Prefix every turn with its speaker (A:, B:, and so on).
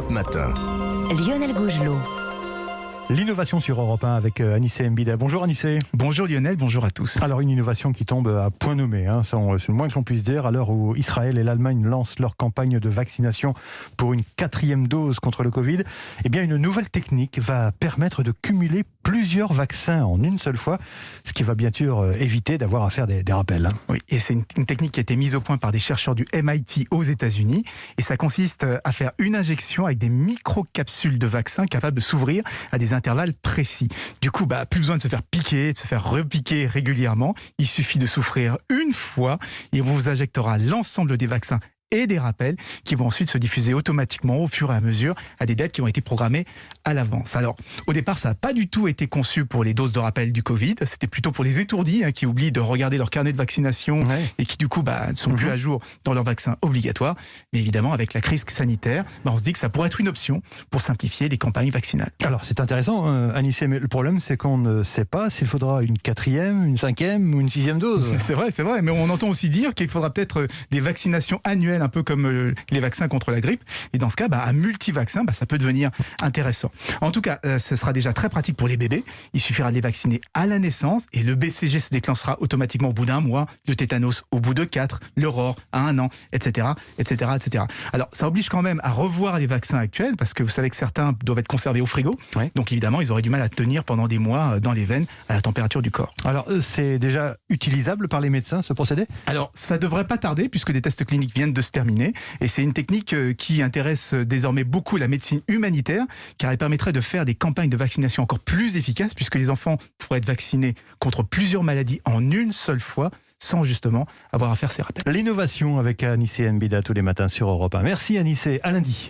A: Europe Matin.
B: Lionel Gougelot.
C: L'innovation sur Europe 1 avec Anissé Mbida. Bonjour Anissé.
D: Bonjour Lionel, bonjour à tous.
C: Alors une innovation qui tombe à point nommé, c'est le moins que l'on puisse dire, à l'heure où Israël et l'Allemagne lancent leur campagne de vaccination pour une 4e dose contre le Covid. Eh bien une nouvelle technique va permettre de cumuler plusieurs vaccins en une seule fois, ce qui va bien sûr éviter d'avoir à faire des rappels.
D: Oui, et c'est une technique qui a été mise au point par des chercheurs du MIT aux États-Unis, et ça consiste à faire une injection avec des microcapsules de vaccins capables de s'ouvrir à des intervalles précis. Du coup, plus besoin de se faire piquer, de se faire repiquer régulièrement. Il suffit de souffrir une fois et on vous injectera l'ensemble des vaccins et des rappels qui vont ensuite se diffuser automatiquement au fur et à mesure à des dates qui ont été programmées à l'avance. Alors, au départ, ça n'a pas du tout été conçu pour les doses de rappel du Covid. C'était plutôt pour les étourdis qui oublient de regarder leur carnet de vaccination et qui, du coup, ne sont plus à jour dans leur vaccin obligatoire. Mais évidemment, avec la crise sanitaire, on se dit que ça pourrait être une option pour simplifier les campagnes vaccinales.
C: Alors, c'est intéressant, Anissé, mais le problème, c'est qu'on ne sait pas s'il faudra une 4e, une 5e ou une 6e dose.
D: C'est vrai, mais on entend aussi dire qu'il faudra peut-être des vaccinations annuelles, un peu comme les vaccins contre la grippe. Et dans ce cas, un multivaccin, ça peut devenir intéressant. En tout cas, ce sera déjà très pratique pour les bébés. Il suffira de les vacciner à la naissance et le BCG se déclenchera automatiquement au bout d'un mois, le tétanos au bout de 4, l'aurore à 1 an, etc., etc., etc. Alors, ça oblige quand même à revoir les vaccins actuels parce que vous savez que certains doivent être conservés au frigo. Ouais. Donc, évidemment, ils auraient du mal à tenir pendant des mois dans les veines à la température du corps.
C: Alors, c'est déjà utilisable par les médecins, ce procédé ?
D: Alors, ça devrait pas tarder puisque des tests cliniques viennent de se terminer. Et c'est une technique qui intéresse désormais beaucoup la médecine humanitaire, car elle permettrait de faire des campagnes de vaccination encore plus efficaces, puisque les enfants pourraient être vaccinés contre plusieurs maladies en une seule fois, sans justement avoir à faire ces rappels.
C: L'innovation avec Anissé Mbida tous les matins sur Europe 1. Merci Anissé, à lundi.